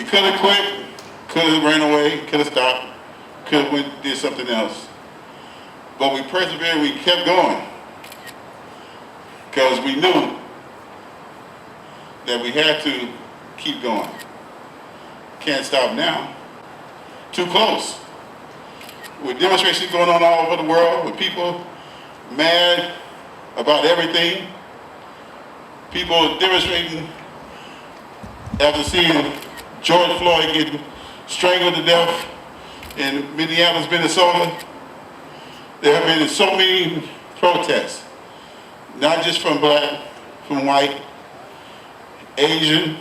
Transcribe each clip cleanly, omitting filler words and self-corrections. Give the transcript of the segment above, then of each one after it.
could have quit, could have ran away, could have stopped, could have went did something else. But we persevered, we kept going. Because we knew that we had to keep going. Can't stop now. Too close. With demonstrations going on all over the world, with people mad about everything, people demonstrating after seeing George Floyd getting strangled to death in Minneapolis, Minnesota. There have been so many protests, not just from black, from white, Asian,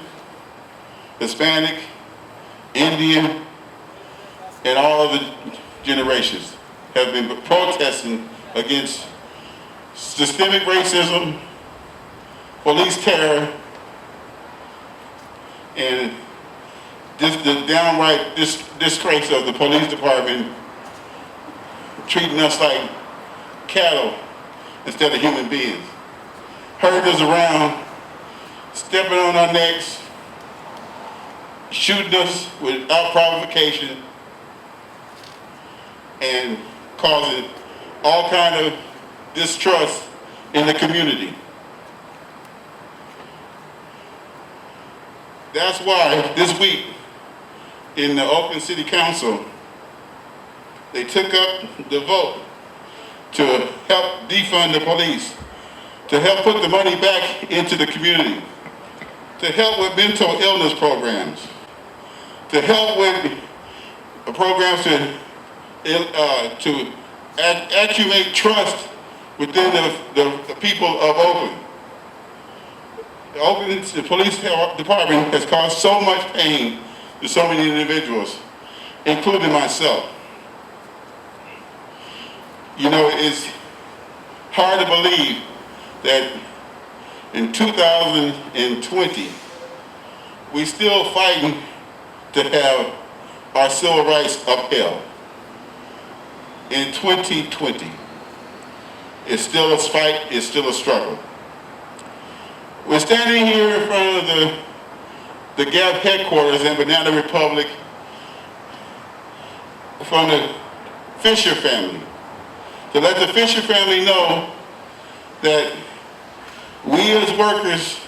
Hispanic, Indian, and all of the generations have been protesting against systemic racism, police terror, and the downright disgrace of the police department treating us like cattle instead of human beings. Herding us around, stepping on our necks, shooting us without provocation, and causing all kind of distrust in the community. That's why this week in the Oakland City Council, they took up the vote to help defund the police, to help put the money back into the community, to help with mental illness programs, to help with programs to accumulate trust within the people of Oakland. The Oakland Police Department has caused so much pain to so many individuals, including myself. You know, it's hard to believe that in 2020, we're still fighting to have our civil rights upheld. In 2020, it's still a fight, it's still a struggle. We're standing here in front of the GAP headquarters in Banana Republic from the Fisher family, to let the Fisher family know that we as workers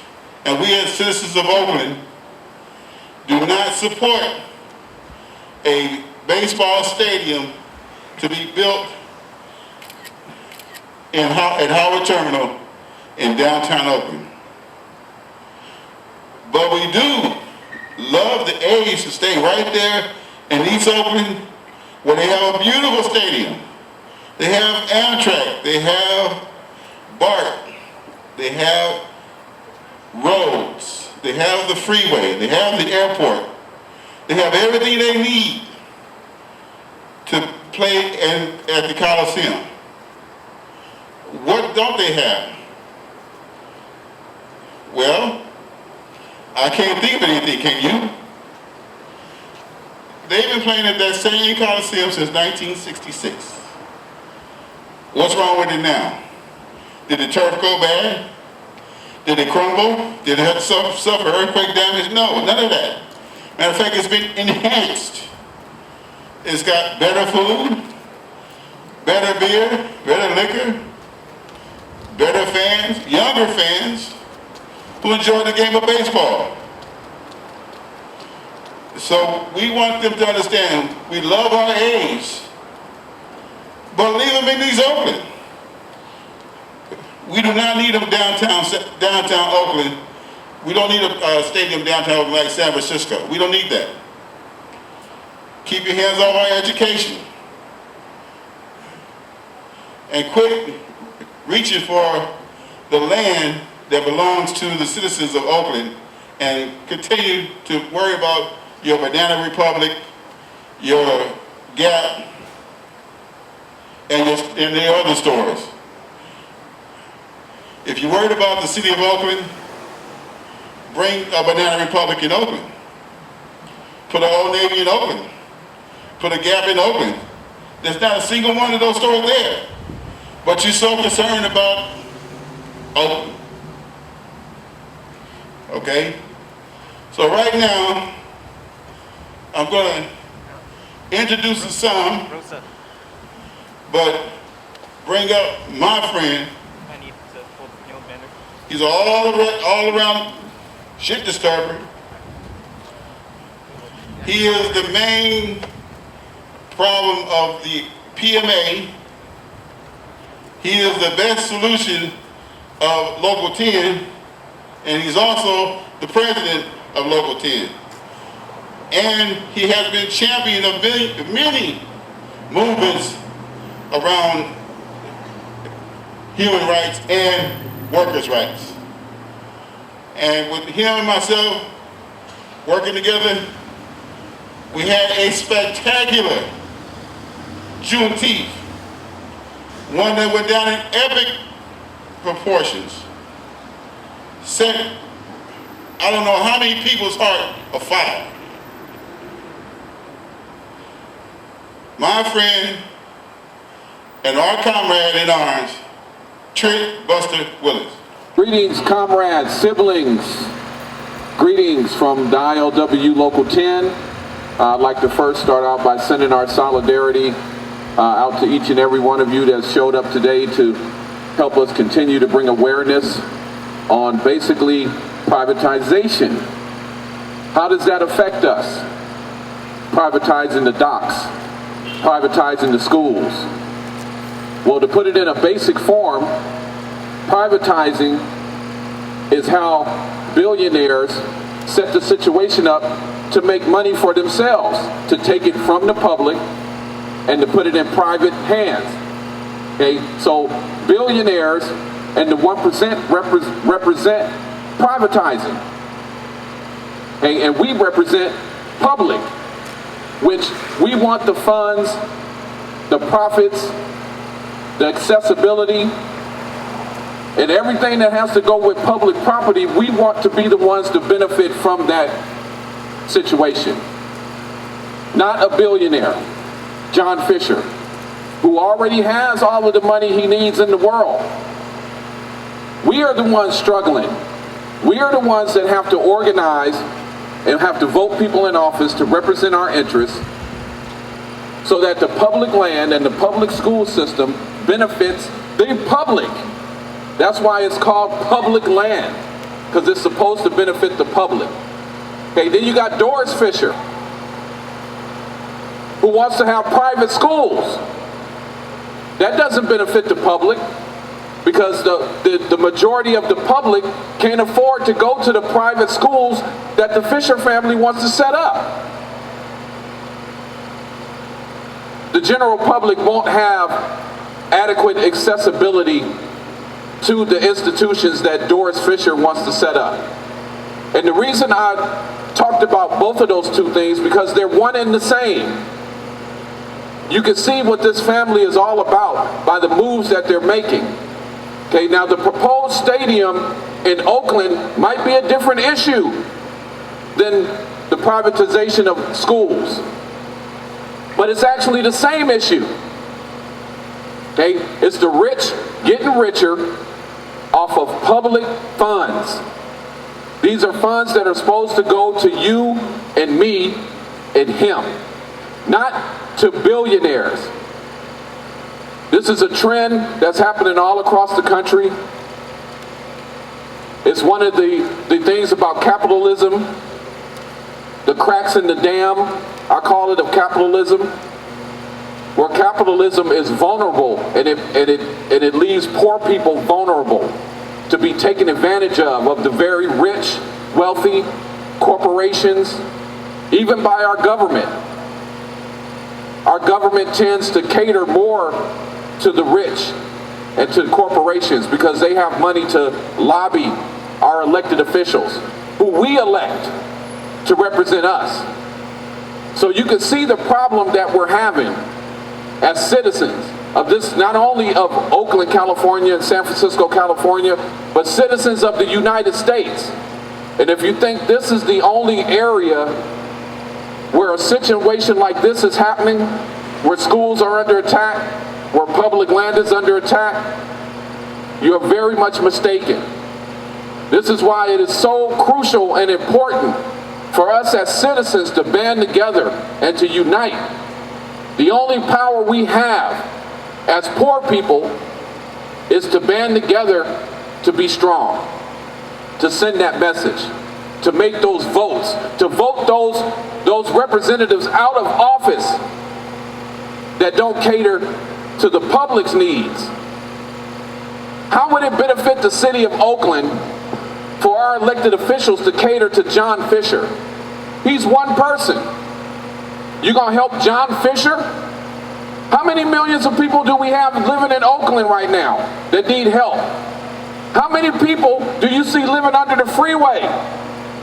and we as citizens of Oakland do not support a baseball stadium to be built at Howard Terminal in downtown Oakland. But we do love the A's to stay right there in East Oakland, where they have a beautiful stadium. They have Amtrak, they have BART, they have roads, they have the freeway, they have the airport. They have everything they need to play at the Coliseum. What don't they have? Well, I can't think of anything, can you? They've been playing at that same Coliseum since 1966. What's wrong with it now? Did the turf go bad? Did it crumble? Did it suffer earthquake damage? No, none of that. Matter of fact, it's been enhanced. It's got better food, better beer, better liquor, better fans, younger fans who enjoy the game of baseball. So we want them to understand we love our A's, but leave them in East Oakland. We do not need them downtown Oakland. We don't need a stadium downtown Oakland like San Francisco. We don't need that. Keep your hands off our education. And quit reaching for the land that belongs to the citizens of Oakland, and continue to worry about your Banana Republic, your GAP, and the other stores. If you're worried about the city of Oakland, bring a Banana Republic in Oakland. Put an Old Navy in Oakland. Put a GAP in Oakland. There's not a single one of those stores there. But you're so concerned about Oakland. Okay? So right now, I'm going to introduce the some, but bring up my friend. He's all around shit disturber. He is the main problem of the PMA. He is the best solution of Local 10, and he's also the president of Local 10. And he has been champion of many movements around human rights and workers' rights. And with him and myself working together, we had a spectacular Juneteenth, one that went down in epic proportions. Set, I don't know how many people's heart afire. My friend and our comrade in arms, Trick Buster Willis. Greetings, comrades, siblings. Greetings from the ILWU Local 10. I'd like to first start out by sending our solidarity out to each and every one of you that showed up today to help us continue to bring awareness on basically privatization. How does that affect us? Privatizing the docks, privatizing the schools. Well, to put it in a basic form, privatizing is how billionaires set the situation up to make money for themselves, to take it from the public and to put it in private hands. Okay, so billionaires and the 1% represent privatizing. Okay, and we represent public, which we want the funds, the profits, the accessibility, and everything that has to go with public property. We want to be the ones to benefit from that situation. Not a billionaire, John Fisher, who already has all of the money he needs in the world. We are the ones struggling. We are the ones that have to organize and have to vote people in office to represent our interests so that the public land and the public school system benefits the public. That's why it's called public land, because it's supposed to benefit the public. Okay, then you got Doris Fisher, who wants to have private schools. That doesn't benefit the public, because the majority of the public can't afford to go to the private schools that the Fisher family wants to set up. The general public won't have adequate accessibility to the institutions that Doris Fisher wants to set up. And the reason I talked about both of those two things, because they're one and the same. You can see what this family is all about by the moves that they're making. Okay, now the proposed stadium in Oakland might be a different issue than the privatization of schools, but it's actually the same issue. Okay, it's the rich getting richer off of public funds. These are funds that are supposed to go to you and me and him, not to billionaires. This is a trend that's happening all across the country. It's one of the things about capitalism, the cracks in the dam, I call it, of capitalism, where capitalism is vulnerable and it leaves poor people vulnerable to be taken advantage of the very rich, wealthy corporations, even by our government. Our government tends to cater more to the rich and to corporations because they have money to lobby our elected officials, who we elect to represent us. So you can see the problem that we're having as citizens of this, not only of Oakland, California and San Francisco, California, but citizens of the United States. And if you think this is the only area where a situation like this is happening, where schools are under attack, where public land is under attack, you are very much mistaken. This is why it is so crucial and important for us as citizens to band together and to unite. The only power we have as poor people is to band together to be strong, to send that message, to make those votes, to vote those representatives out of office that don't cater to the public's needs. How would it benefit the city of Oakland for our elected officials to cater to John Fisher? He's one person. You gonna help John Fisher? How many millions of people do we have living in Oakland right now that need help? How many people do you see living under the freeway,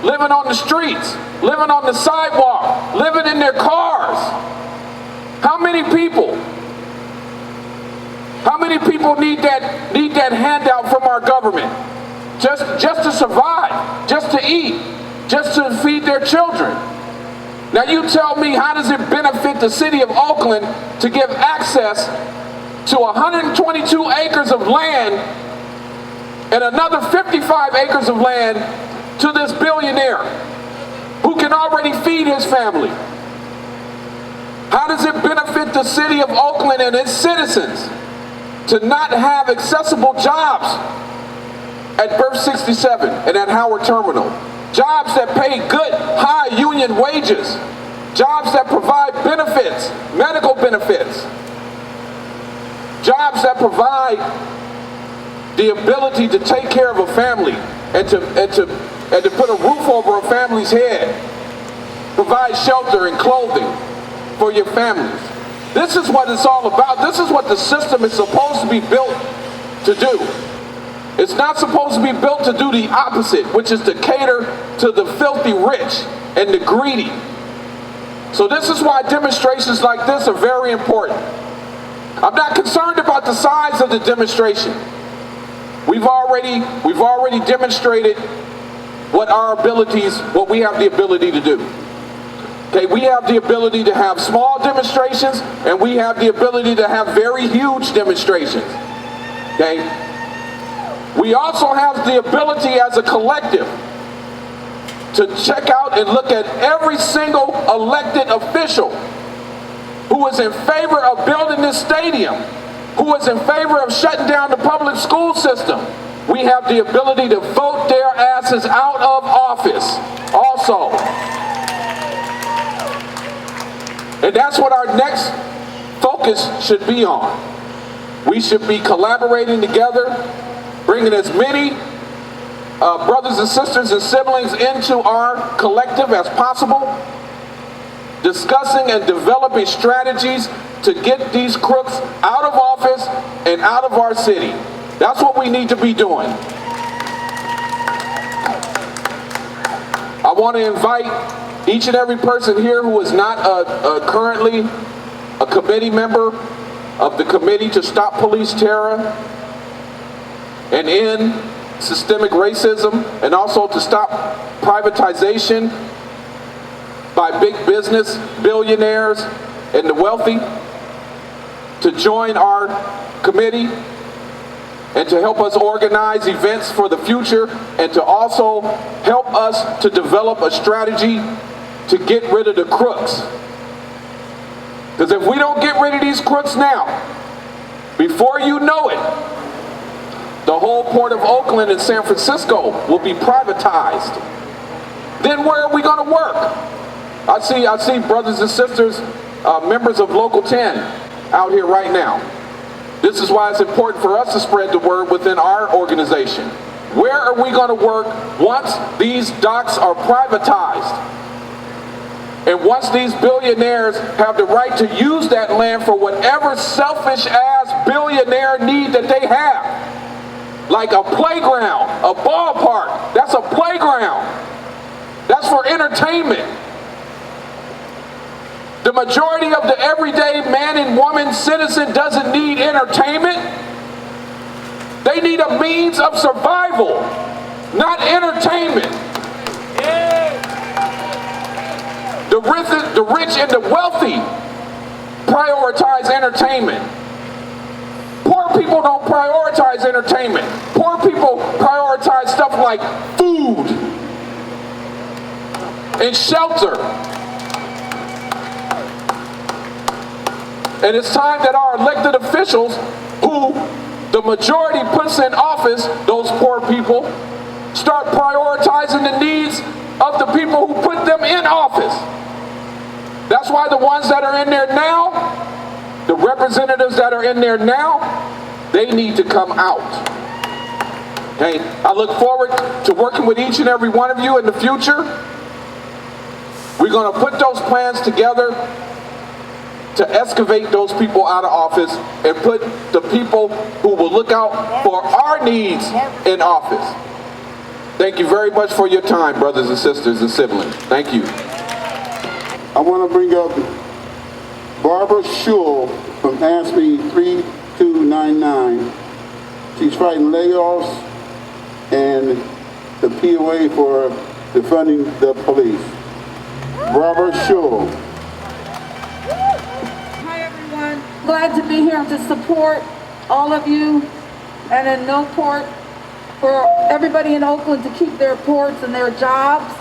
living on the streets, living on the sidewalk, living in their cars? How many people? How many people need that handout from our government? Just to survive, just to eat, just to feed their children. Now you tell me, how does it benefit the city of Oakland to give access to 122 acres of land and another 55 acres of land to this billionaire who can already feed his family? How does it benefit the city of Oakland and its citizens to not have accessible jobs at Berth 67 and at Howard Terminal? Jobs that pay good, high union wages. Jobs that provide benefits, medical benefits. Jobs that provide the ability to take care of a family and to put a roof over a family's head. Provide shelter and clothing for your families. This is what it's all about. This is what the system is supposed to be built to do. It's not supposed to be built to do the opposite, which is to cater to the filthy rich and the greedy. So this is why demonstrations like this are very important. I'm not concerned about the size of the demonstration. We've already demonstrated what we have the ability to do. Okay, we have the ability to have small demonstrations, and we have the ability to have very huge demonstrations. Okay? We also have the ability as a collective to check out and look at every single elected official who is in favor of building this stadium, who is in favor of shutting down the public school system. We have the ability to vote their asses out of office also. And that's what our next focus should be on. We should be collaborating together, bringing as many brothers and sisters and siblings into our collective as possible, discussing and developing strategies to get these crooks out of office and out of our city. That's what we need to be doing. I want to invite each and every person here who is not currently a committee member of the Committee to Stop Police Terror and End Systemic Racism, and also to stop privatization by big business, billionaires, and the wealthy, to join our committee and to help us organize events for the future, and to also help us to develop a strategy to get rid of the crooks. Because if we don't get rid of these crooks now, before you know it, the whole Port of Oakland and San Francisco will be privatized. Then where are we going to work? I see brothers and sisters, members of Local 10 out here right now. This is why it's important for us to spread the word within our organization. Where are we going to work once these docks are privatized? And once these billionaires have the right to use that land for whatever selfish ass billionaire need that they have. Like a playground, a ballpark, that's a playground. That's for entertainment. The majority of the everyday man and woman citizen doesn't need entertainment. They need a means of survival, not entertainment. The rich and the wealthy prioritize entertainment. Poor people don't prioritize entertainment. Poor people prioritize stuff like food. and shelter. And it's time that our elected officials, who the majority puts in office, those poor people, start prioritizing the needs of the people who put them in office. That's why the ones that are in there now, the representatives that are in there now, they need to come out. Okay? I look forward to working with each and every one of you in the future. We're going to put those plans together to excavate those people out of office and put the people who will look out for our needs in office. Thank you very much for your time, brothers and sisters and siblings. Thank you. I want to bring up Barbara Shul from AFSCME 3299. She's fighting layoffs and the POA for defunding the police. Barbara Shul. Hi everyone, glad to be here to support all of you and in Newport for everybody in Oakland to keep their ports and their jobs.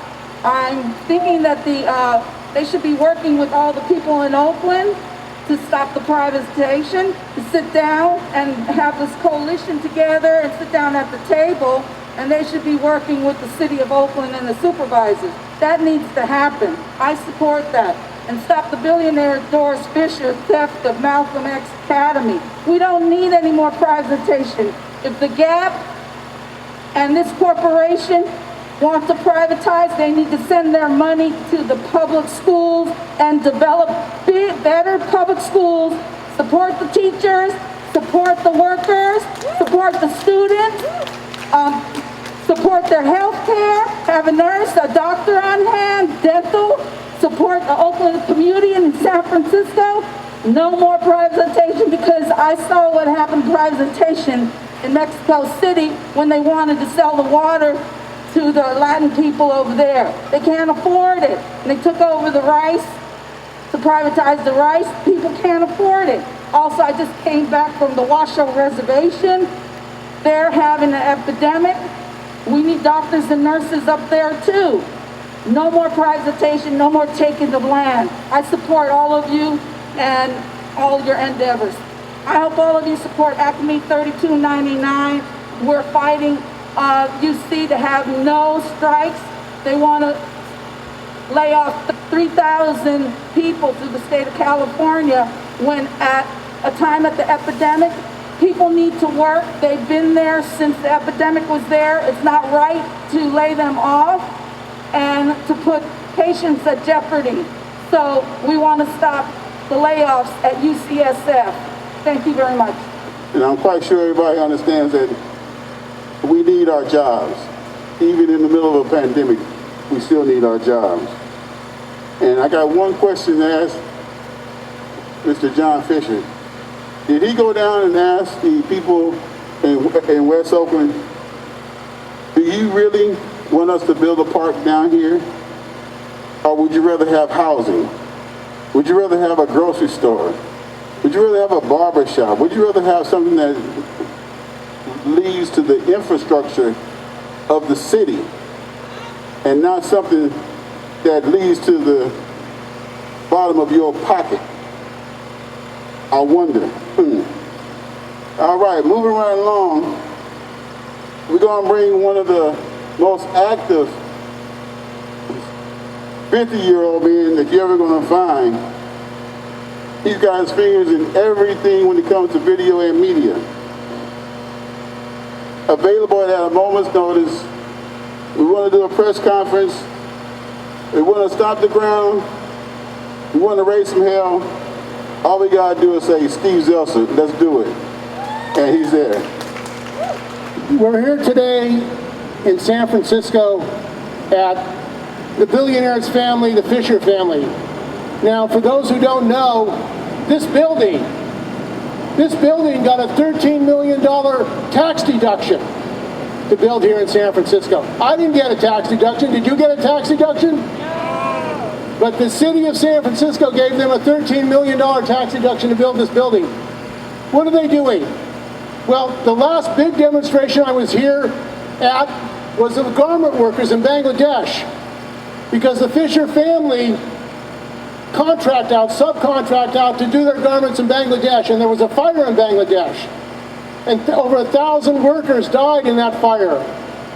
I'm thinking that they should be working with all the people in Oakland to stop the privatization, to sit down and have this coalition together and sit down at the table, and they should be working with the city of Oakland and the supervisors. That needs to happen. I support that. And stop the billionaire Doris Fisher theft of Malcom X Academy. We don't need any more privatization. If the GAP and this corporation want to privatize, they need to send their money to the public schools and develop better public schools, support the teachers, support the workers, support the students, support their health care, have a nurse, a doctor on hand, dental, support the Oakland community in San Francisco. No more privatization, because I saw what happened to privatization in Mexico City when they wanted to sell the water to the Latin people over there. They can't afford it. And they took over the rice, to privatize the rice. People can't afford it. Also, I just came back from the Washoe Reservation. They're having an epidemic. We need doctors and nurses up there too. No more privatization, no more taking of land. I support all of you and all your endeavors. I hope all of you support AFSCME 3299. We're fighting UC to have no strikes. They want to lay off 3,000 people through the state of California when at a time at the epidemic, people need to work. They've been there since the epidemic was there. It's not right to lay them off and to put patients at jeopardy. So we want to stop the layoffs at UCSF. Thank you very much. And I'm quite sure everybody understands that we need our jobs. Even in the middle of a pandemic, we still need our jobs. And I got one question to ask Mr. John Fisher. Did he go down and ask the people in West Oakland, do you really want us to build a park down here? Or would you rather have housing? Would you rather have a grocery store? Would you rather have a barber shop? Would you rather have something that leads to the infrastructure of the city and not something that leads to the bottom of your pocket? I wonder. All right, moving right along, we're going to bring one of the most active 50-year-old men that you're ever going to find. He's got his fingers in everything when it comes to video and media. Available at a moment's notice. We want to do a press conference. We want to stop the ground. We want to raise some hell. All we got to do is say, Steve Zelser, let's do it. And he's there. We're here today in San Francisco at the billionaires family, the Fisher family. Now, for those who don't know, this building got a $13 million tax deduction to build here in San Francisco. I didn't get a tax deduction. Did you get a tax deduction? No. But the city of San Francisco gave them a $13 million tax deduction to build this building. What are they doing? Well, the last big demonstration I was here at was of garment workers in Bangladesh. because the Fisher family subcontract out to do their garments in Bangladesh, and there was a fire in Bangladesh. And over 1,000 workers died in that fire.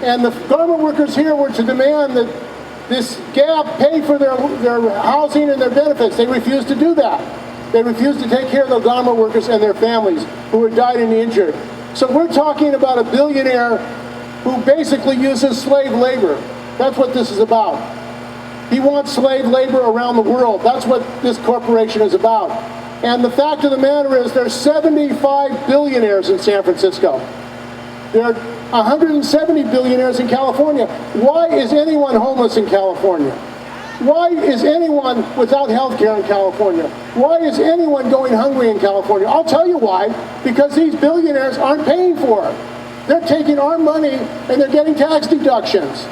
And the garment workers here were to demand that this GAP pay for their housing and their benefits. They refused to do that. They refused to take care of the garment workers and their families who had died and injured. So we're talking about a billionaire who basically uses slave labor. That's what this is about. He wants slave labor around the world. That's what this corporation is about. And the fact of the matter is there's 75 billionaires in San Francisco. There are 170 billionaires in California. Why is anyone homeless in California? Why is anyone without health care in California? Why is anyone going hungry in California? I'll tell you why. Because these billionaires aren't paying for it. They're taking our money and they're getting tax deductions.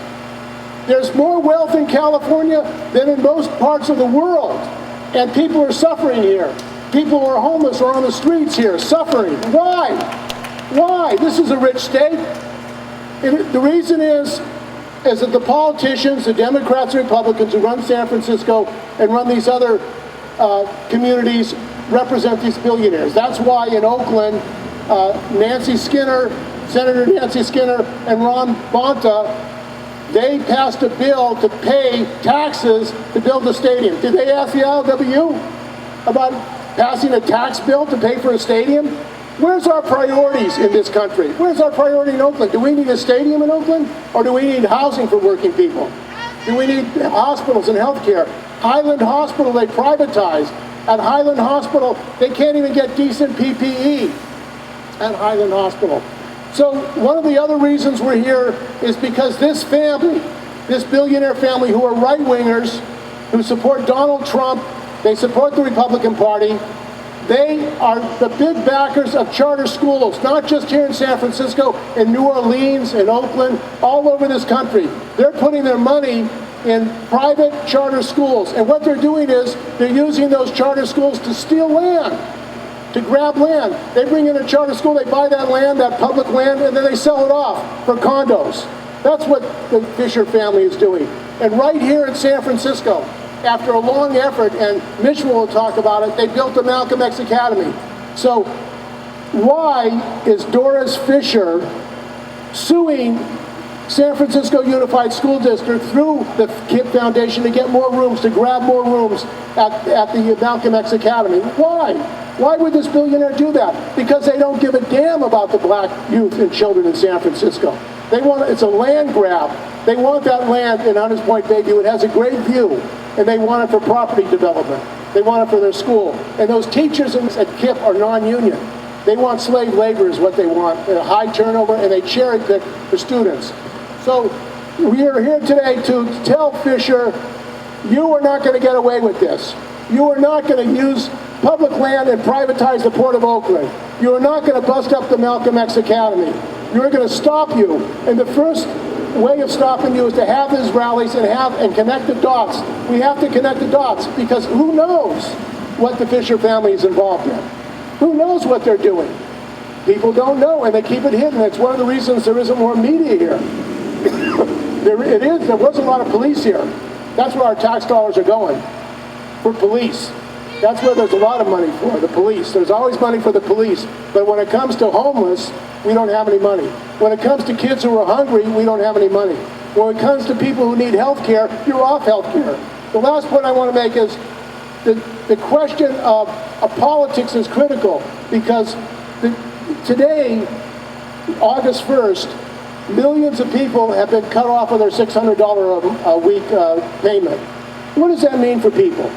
There's more wealth in California than in most parts of the world. And people are suffering here. People who are homeless are on the streets here, suffering. Why? Why? This is a rich state. The reason is that the politicians, the Democrats and Republicans who run San Francisco and run these other communities represent these billionaires. That's why in Oakland, Senator Nancy Skinner and Ron Bonta, they passed a bill to pay taxes to build the stadium. Did they ask the ILWU about passing a tax bill to pay for a stadium? Where's our priorities in this country? Where's our priority in Oakland? Do we need a stadium in Oakland? Or do we need housing for working people? Do we need hospitals and health care? Highland Hospital, they privatized. At Highland Hospital, they can't even get decent PPE at Highland Hospital. So one of the other reasons we're here is because this family, this billionaire family who are right-wingers, who support Donald Trump, they support the Republican Party, they are the big backers of charter schools, not just here in San Francisco, in New Orleans, in Oakland, all over this country. They're putting their money in private charter schools. And what they're doing is they're using those charter schools to steal land, to grab land. They bring in a charter school, they buy that land, that public land, and then they sell it off for condos. That's what the Fisher family is doing. And right here in San Francisco, after a long effort, and Mitch will talk about it, they built the Malcom X Academy. So why is Doris Fisher suing San Francisco Unified School District through the KIPP Foundation to get more rooms, to grab more rooms at the Malcom X Academy? Why? Why would this billionaire do that? Because they don't give a damn about the black youth and children in San Francisco. It's a land grab. They want that land in Hunters Point, Bayview. It has a great view, and they want it for property development. They want it for their school. And those teachers at KIPP are non-union. They want slave labor is what they want, high turnover, and they cherry pick the students. So we are here today to tell Fisher, you are not going to get away with this. You are not going to use public land and privatize the Port of Oakland. You are not going to bust up the Malcom X Academy. We're going to stop you. And the first way of stopping you is to have these rallies and connect the dots. We have to connect the dots because who knows what the Fisher family is involved in? Who knows what they're doing? People don't know, and they keep it hidden. It's one of the reasons there isn't more media here. There was a lot of police here. That's where our tax dollars are going, for police. That's where there's a lot of money for, the police. There's always money for the police. But when it comes to homeless, we don't have any money. When it comes to kids who are hungry, we don't have any money. When it comes to people who need health care, you're off health care. The last point I want to make is the question of politics is critical because today, August 1st, millions of people have been cut off of their $600 a week payment. What does that mean for people?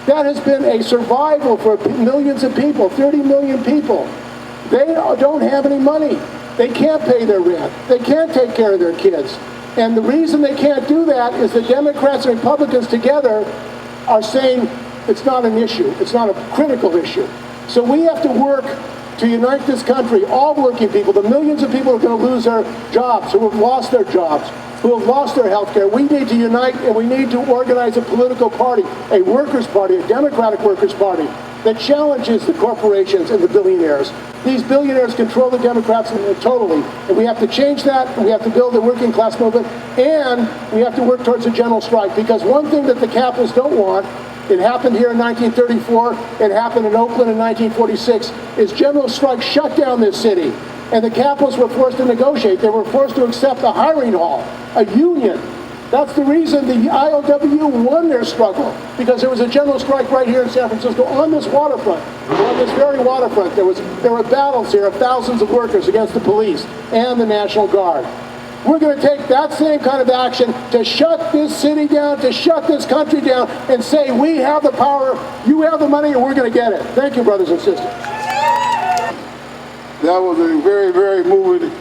That has been a survival for millions of people, 30 million people. They don't have any money. They can't pay their rent. They can't take care of their kids. And the reason they can't do that is the Democrats and Republicans together are saying it's not an issue. It's not a critical issue. So we have to work to unite this country, all working people, the millions of people who are going to lose their jobs, who have lost their jobs, who have lost their health care. We need to unite, and we need to organize a political party, a workers' party, a democratic workers' party that challenges the corporations and the billionaires. These billionaires control the Democrats totally, and we have to change that, and we have to build a working class movement, and we have to work towards a general strike, because one thing that the capitalists don't want, it happened here in 1934, it happened in Oakland in 1946, is general strike shut down this city. And the capitalists were forced to negotiate. They were forced to accept a hiring hall, a union. That's the reason the ILWU won their struggle, because there was a general strike right here in San Francisco on this waterfront, on this very waterfront. There were battles here of thousands of workers against the police and the National Guard. We're going to take that same kind of action to shut this city down, to shut this country down, and say we have the power, you have the money, and we're going to get it. Thank you, brothers and sisters. That was a very, very moving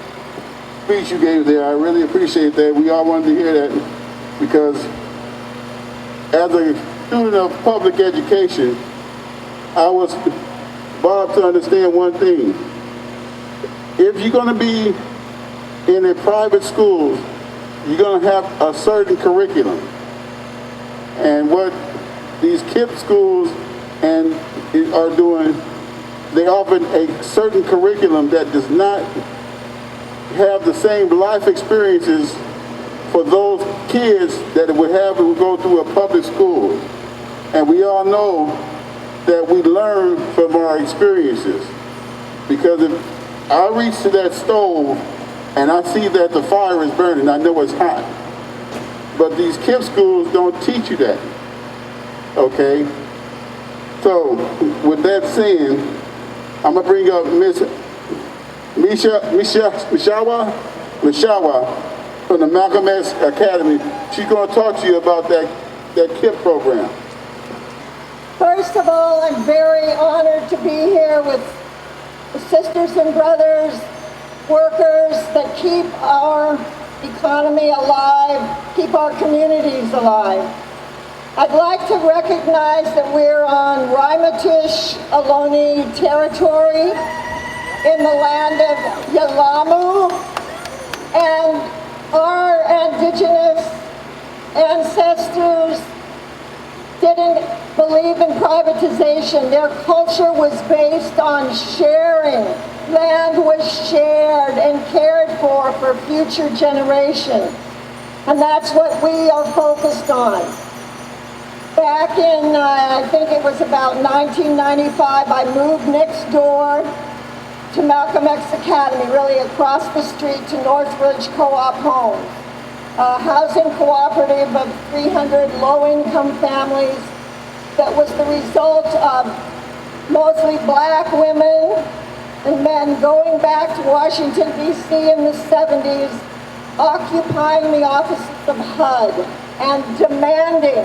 speech you gave there. I really appreciate that. We all wanted to hear that because as a student of public education, I was brought up to understand one thing. If you're going to be in a private school, you're going to have a certain curriculum. And what these KIPP schools are doing, they offer a certain curriculum that does not have the same life experiences for those kids that it would have who go through a public school. And we all know that we learn from our experiences. Because if I reach to that stove and I see that the fire is burning, I know it's hot. But these KIPP schools don't teach you that, okay? So, with that saying, I'm gonna bring up Miss Mishawa from the Malcom X Academy. She's gonna talk to you about that KIPP program. First of all, I'm very honored to be here with the sisters and brothers, workers that keep our economy alive, keep our communities alive. I'd like to recognize that we're on Raimatish Ohlone territory in the land of Yalamu, and our indigenous ancestors didn't believe in privatization. Their culture was based on sharing. Land was shared and cared for future generations. And that's what we are focused on. Back in, I think it was about 1995, I moved next door to Malcom X Academy, really across the street to Northridge Co-op Homes, a housing cooperative of 300 low-income families that was the result of mostly black women and men going back to Washington, D.C. in the 70s, occupying the offices of HUD and demanding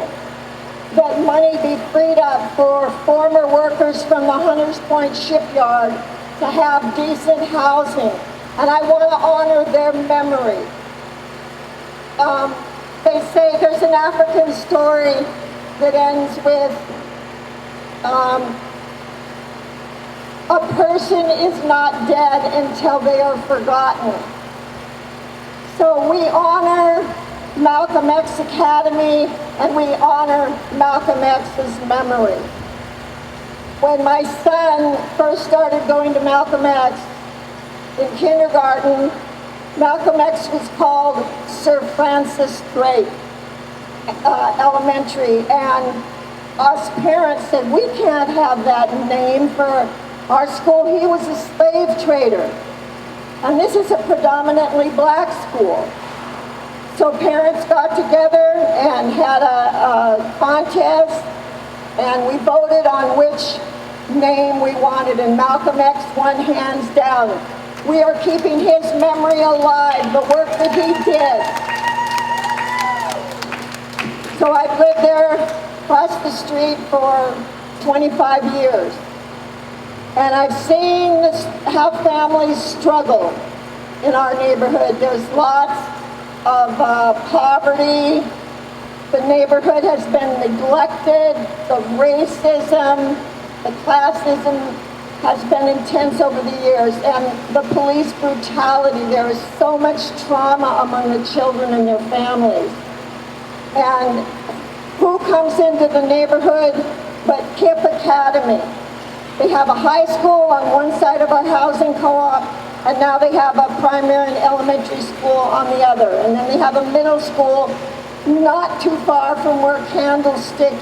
that money be freed up for former workers from the Hunters Point shipyard to have decent housing. And I want to honor their memory. They say there's an African story that ends with a person is not dead until they are forgotten. So we honor Malcom X Academy and we honor Malcom X's memory. When my son first started going to Malcom X in kindergarten, Malcom X was called Sir Francis Drake Elementary, and us parents said, we can't have that name for our school. He was a slave trader. And this is a predominantly black school. So parents got together and had a contest, and we voted on which name we wanted, and Malcom X won hands down. We are keeping his memory alive, the work that he did. So I've lived there across the street for 25 years. And I've seen how families struggle in our neighborhood. There's lots of poverty. The neighborhood has been neglected. The racism, the classism has been intense over the years, and the police brutality. There is so much trauma among the children and their families. And who comes into the neighborhood but KIPP Academy? They have a high school on one side of our housing co-op, and now they have a primary and elementary school on the other. And then they have a middle school not too far from where Candlestick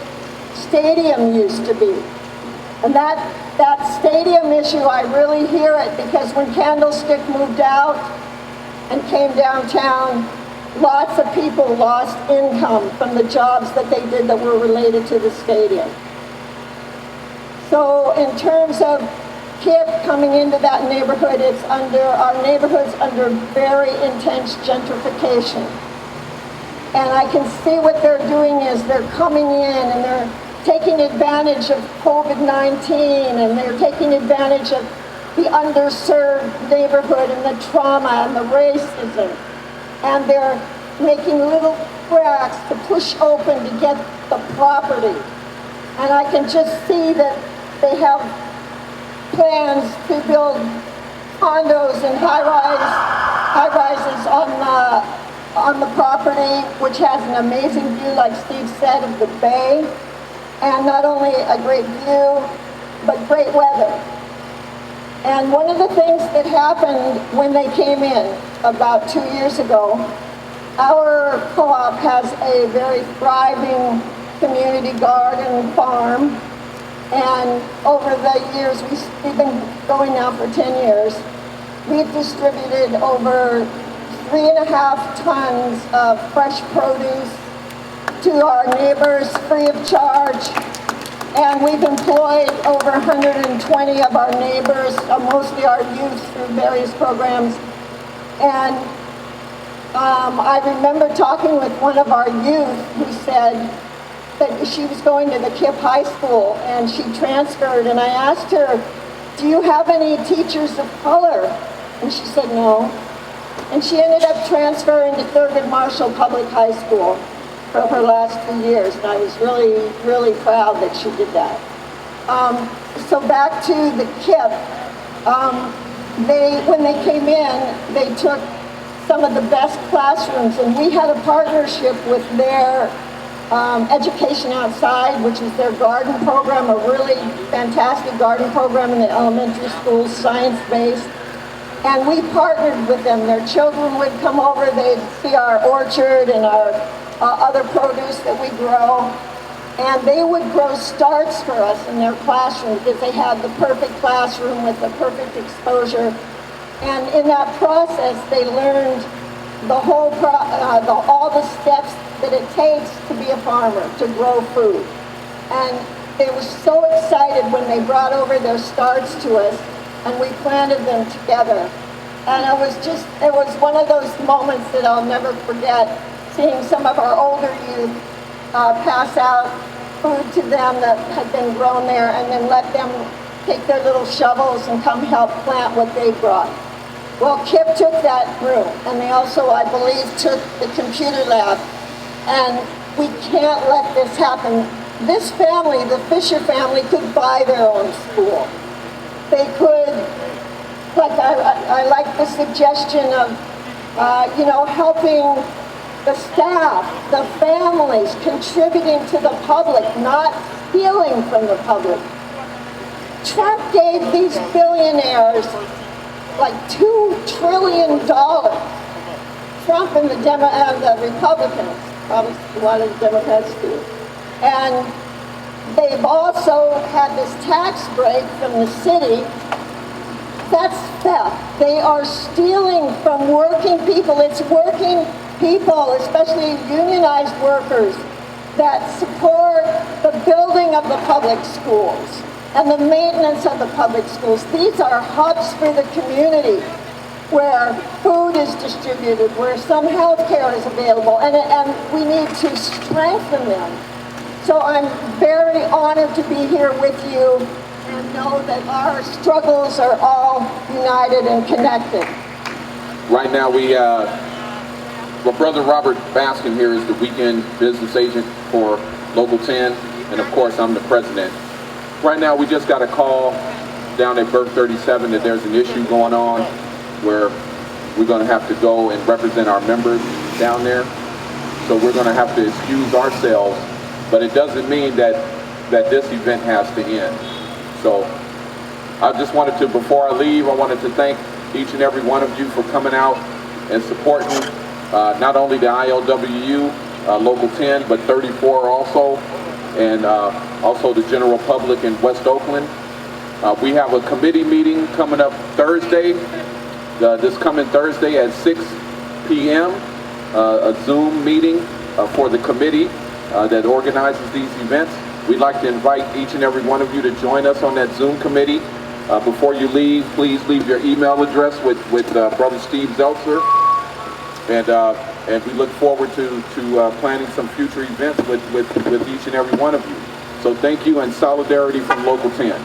Stadium used to be. And that stadium issue, I really hear it, because when Candlestick moved out and came downtown, lots of people lost income from the jobs that they did that were related to the stadium. So in terms of KIPP coming into that neighborhood, our neighborhood's under very intense gentrification. And I can see what they're doing is they're coming in and they're taking advantage of COVID-19, and they're taking advantage of the underserved neighborhood and the trauma and the racism. And they're making little cracks to push open to get the property. And I can just see that they have plans to build condos and high-rises on the property, which has an amazing view, like Steve said, of the bay. And not only a great view, but great weather. And one of the things that happened when they came in about 2 years ago, our co-op has a very thriving community garden farm. And over the years, we've been going now for 10 years, we've distributed over 3.5 tons of fresh produce to our neighbors free of charge, and we've employed over 120 of our neighbors, mostly our youth, through various programs. And I remember talking with one of our youth who said that she was going to the KIPP High School and she transferred, and I asked her, "Do you have any teachers of color?" And she said no. And she ended up transferring to Thurgood Marshall Public High School for her last 2 years, and I was really, really proud that she did that. So back to the KIPP, when they came in, they took some of the best classrooms, and we had a partnership with their Education Outside, which is their garden program, a really fantastic garden program in the elementary schools, science-based. And we partnered with them. Their children would come over, they'd see our orchard and our other produce that we grow, and they would grow starts for us in their classroom because they had the perfect classroom with the perfect exposure. And in that process, they learned the whole all the steps that it takes to be a farmer, to grow food. And they were so excited when they brought over their starts to us, and we planted them together. And it was one of those moments that I'll never forget, seeing some of our older youth pass out food to them that had been grown there, and then let them take their little shovels and come help plant what they brought. Well, KIPP took that room, and they also, I believe, took the computer lab. And we can't let this happen. This family, the Fisher family, could buy their own school. They could, like I like the suggestion of, helping the staff, the families, contributing to the public, not stealing from the public. Trump gave these billionaires like $2 trillion. Trump and the Republicans, probably a lot of the Democrats do. And they've also had this tax break from the city. That's theft. They are stealing from working people. It's working people, especially unionized workers, that support the building of the public schools and the maintenance of the public schools. These are hubs for the community where food is distributed, where some health care is available, and we need to strengthen them. So I'm very honored to be here with you and know that our struggles are all united and connected. Right now Brother Robert Baskin here is the weekend business agent for Local 10, and of course I'm the president. Right now we just got a call down at Berth 37 that there's an issue going on where we're going to have to go and represent our members down there. So we're going to have to excuse ourselves, but it doesn't mean that this event has to end. So I just wanted to, before I leave, I wanted to thank each and every one of you for coming out and supporting not only the ILWU, Local 10, but 34 also, and also the general public in West Oakland. We have a committee meeting coming up Thursday, this coming Thursday at 6 p.m., a Zoom meeting for the committee that organizes these events. We'd like to invite each and every one of you to join us on that Zoom committee. Before you leave, please leave your email address with Brother Steve Zeltzer. And we look forward to planning some future events with each and every one of you. So thank you, and solidarity from Local 10.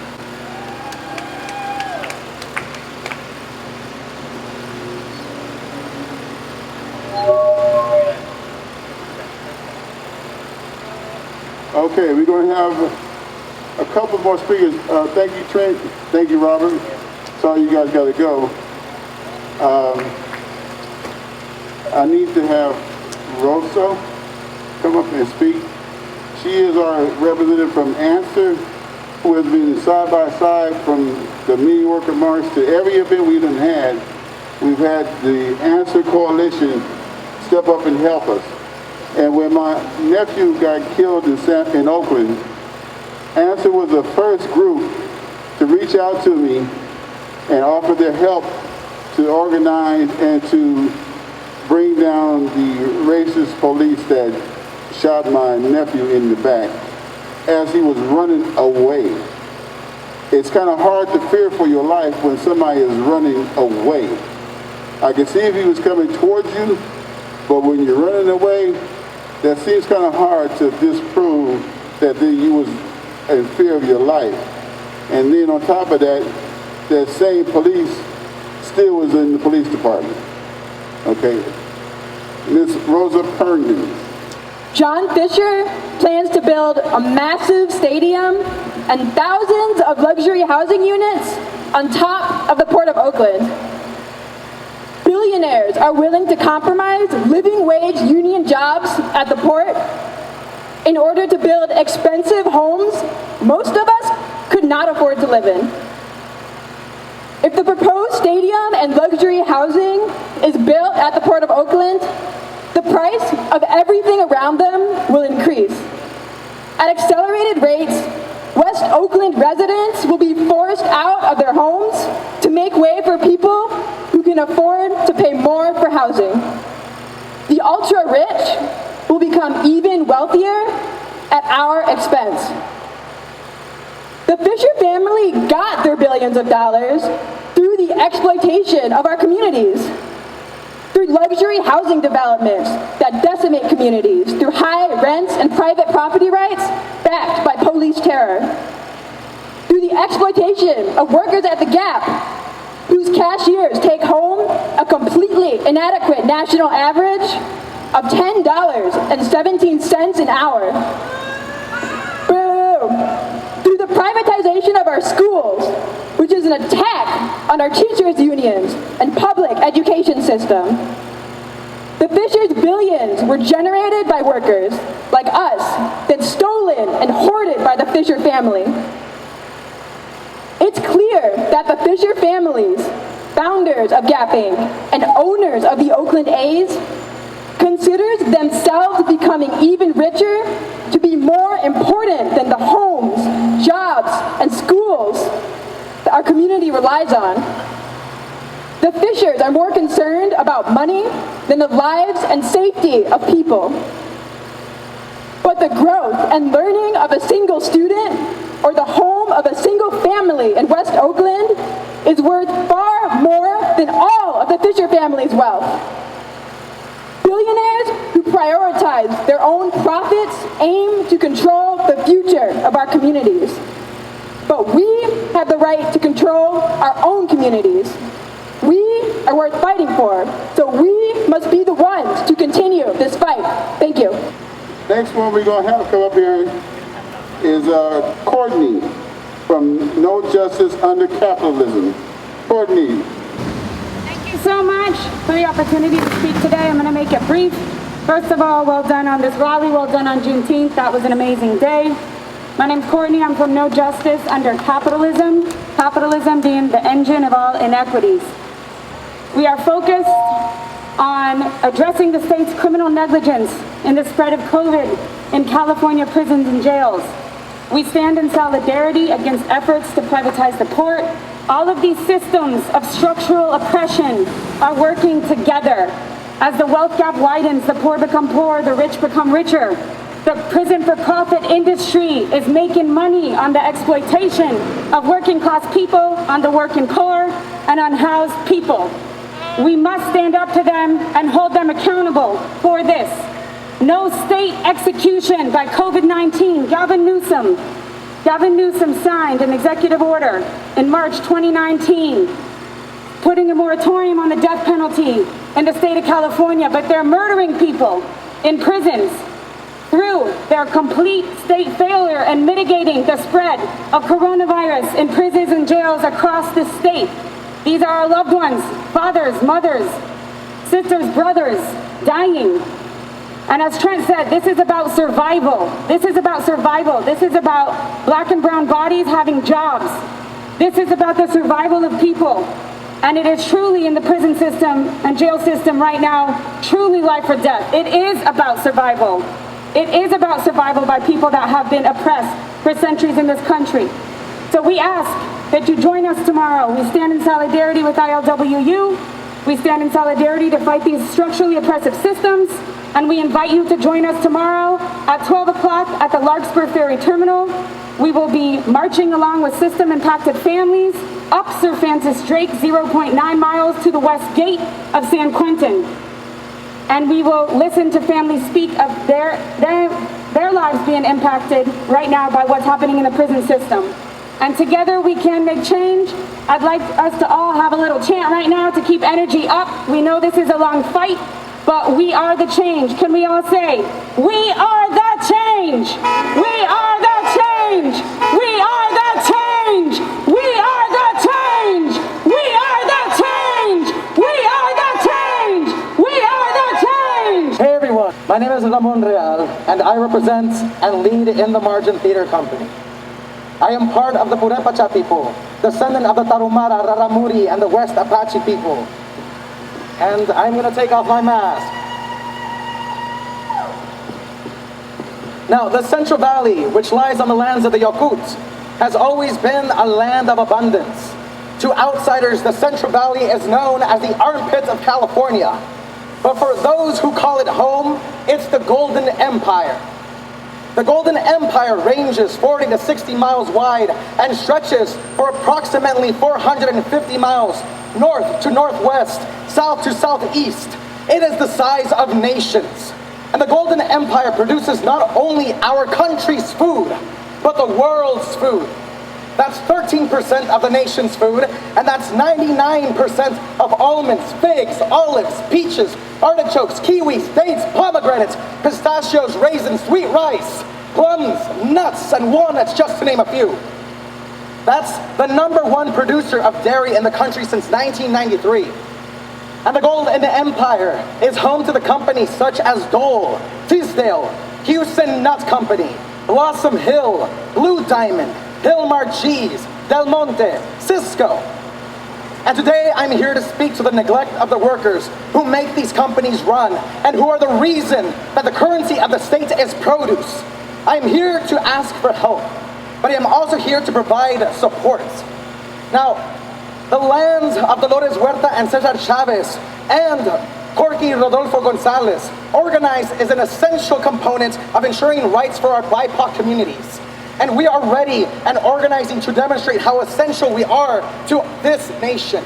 Okay, we're going to have a couple more speakers. Thank you, Trent. Thank you, Robert. Sorry you guys got to go. I need to have Rosa come up and speak. She is our representative from Answer, who has been side by side from the Mini Worker March to every event we've had. We've had the Answer Coalition step up and help us. And when my nephew got killed in Oakland, Answer was the first group to reach out to me and offer their help to organize and to bring down the racist police that shot my nephew in the back as he was running away. It's kind of hard to fear for your life when somebody is running away. I can see if he was coming towards you, but when you're running away, that seems kind of hard to disprove that you was in fear of your life. And then on top of that, that same police still was in the police department. Okay. Ms. Rosa Pergams. John Fisher plans to build a massive stadium and thousands of luxury housing units on top of the Port of Oakland. Billionaires are willing to compromise living wage union jobs at the port in order to build expensive homes most of us could not afford to live in. If the proposed stadium and luxury housing is built at the Port of Oakland, the price of everything around them will increase. At accelerated rates, West Oakland residents will be forced out of their homes to make way for people who can afford to pay more for housing. The ultra-rich will become even wealthier at our expense. The Fisher family got their billions of dollars through the exploitation of our communities, through luxury housing developments that decimate communities, through high rents and private property rights backed by police terror, through the exploitation of workers at the GAP, whose cashiers take home a completely inadequate national average of $10.17 an hour. Boom! Through the privatization of our schools, which is an attack on our teachers' unions and public education system. The Fisher's billions were generated by workers like us, then stolen and hoarded by the Fisher family. It's clear that the Fisher families, founders of GAP Inc. and owners of the Oakland A's, considers themselves becoming even richer to be more important than the homes, jobs, and schools that our community relies on. The Fishers are more concerned about money than the lives and safety of people. But the growth and learning of a single student or the home of a single family in West Oakland is worth far more than all of the Fisher family's wealth. Billionaires who prioritize their own profits aim to control the future of our communities. But we have the right to control our own communities. We are worth fighting for, so we must be the ones to continue this fight. Thank you. Next one we're going to have come up here is Courtney from No Justice Under Capitalism. Courtney. Thank you so much for the opportunity to speak today. I'm going to make it brief. First of all, well done on this rally. Well done on Juneteenth. That was an amazing day. My name's Courtney. I'm from No Justice Under Capitalism. Capitalism being the engine of all inequities. We are focused on addressing the state's criminal negligence in the spread of COVID in California prisons and jails. We stand in solidarity against efforts to privatize the port. All of these systems of structural oppression are working together. As the wealth gap widens, the poor become poorer, the rich become richer. The prison for profit industry is making money on the exploitation of working class people, on the working poor, and unhoused people. We must stand up to them and hold them accountable for this. No state execution by COVID-19. Gavin Newsom signed an executive order in March 2019, putting a moratorium on the death penalty in the state of California, but they're murdering people in prisons through their complete state failure in mitigating the spread of coronavirus in prisons and jails across the state. These are our loved ones, fathers, mothers, sisters, brothers, dying. And as Trent said, this is about survival. This is about survival. This is about black and brown bodies having jobs. This is about the survival of people. And it is truly in the prison system and jail system right now, truly life or death. It is about survival. It is about survival by people that have been oppressed for centuries in this country. So we ask that you join us tomorrow. We stand in solidarity with ILWU. We stand in solidarity to fight these structurally oppressive systems. And we invite you to join us tomorrow at 12 o'clock at the Larkspur Ferry Terminal. We will be marching along with system-impacted families up Sir Francis Drake, 0.9 miles to the west gate of San Quentin. And we will listen to families speak of their lives being impacted right now by what's happening in the prison system. And together we can make change. I'd like us to all have a little chant right now to keep energy up. We know this is a long fight, but we are the change. Can we all say, we are the change! We are the change! We are the change! We are the change! We are the change! We are the change! We are the change! Hey everyone, my name is Ramon Real, and I represent and lead in the Margin Theater Company. I am part of the Purepacha people, descendant of the Tarahumara, Raramuri, and the West Apache people. And I'm going to take off my mask. Now, the Central Valley, which lies on the lands of the Yakuts, has always been a land of abundance. To outsiders, the Central Valley is known as the armpit of California. But for those who call it home, it's the Golden Empire. The Golden Empire ranges 40 to 60 miles wide and stretches for approximately 450 miles north to northwest, south to southeast. It is the size of nations. And the Golden Empire produces not only our country's food, but the world's food. That's 13% of the nation's food, and that's 99% of almonds, figs, olives, peaches, artichokes, kiwis, dates, pomegranates, pistachios, raisins, sweet rice, plums, nuts, and walnuts, just to name a few. That's the #1 producer of dairy in the country since 1993. And the Golden Empire is home to the companies such as Dole, Tisdale, Houston Nut Company, Blossom Hill, Blue Diamond, Hilmar Cheese, Del Monte, Cisco. And today I'm here to speak to the neglect of the workers who make these companies run and who are the reason that the currency of the state is produce. I'm here to ask for help, but I'm also here to provide support. Now, the lands of Dolores Huerta and Cesar Chavez and Jorge Rodolfo Gonzalez organized is an essential component of ensuring rights for our BIPOC communities. And we are ready and organizing to demonstrate how essential we are to this nation.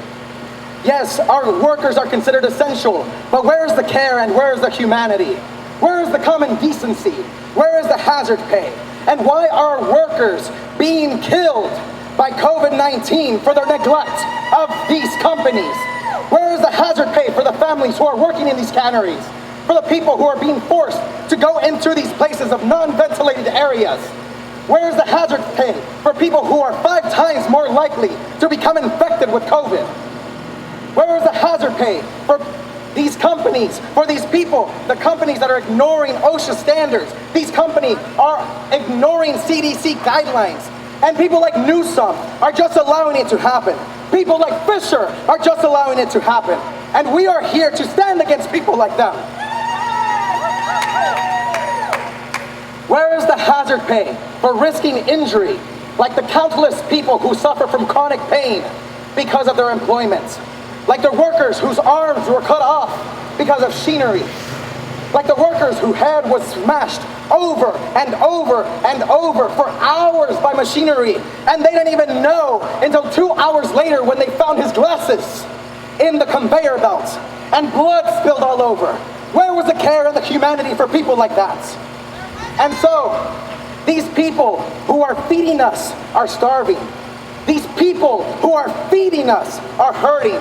Yes, our workers are considered essential, but where is the care and where is the humanity? Where is the common decency? Where is the hazard pay? And why are workers being killed by COVID-19 for their neglect of these companies? Where is the hazard pay for the families who are working in these canneries? For the people who are being forced to go into these places of non-ventilated areas? Where is the hazard pay for people who are 5 times more likely to become infected with COVID? Where is the hazard pay for these companies, for these people, the companies that are ignoring OSHA standards? These companies are ignoring CDC guidelines. And people like Newsom are just allowing it to happen. People like Fisher are just allowing it to happen. And we are here to stand against people like them. Where is the hazard pay for risking injury, like the countless people who suffer from chronic pain because of their employment? Like the workers whose arms were cut off because of machinery? Like the workers whose head was smashed over and over and over for hours by machinery, and they didn't even know until 2 hours later when they found his glasses in the conveyor belt and blood spilled all over. Where was the care and the humanity for people like that? And so, these people who are feeding us are starving. These people who are feeding us are hurting.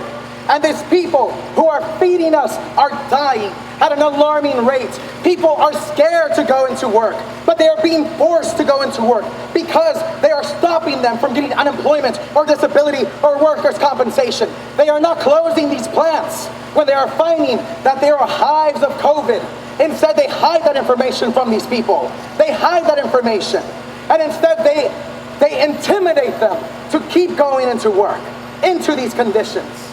And these people who are feeding us are dying at an alarming rate. People are scared to go into work, but they are being forced to go into work because they are stopping them from getting unemployment or disability or workers' compensation. They are not closing these plants when they are finding that there are hives of COVID. Instead, they hide that information from these people. They hide that information. And instead, they intimidate them to keep going into work, into these conditions.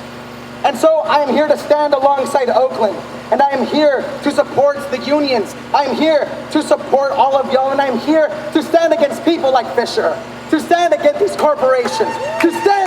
And so I am here to stand alongside Oakland, and I am here to support the unions. I am here to support all of y'all, and I am here to stand against people like Fisher, to stand against these corporations, to stand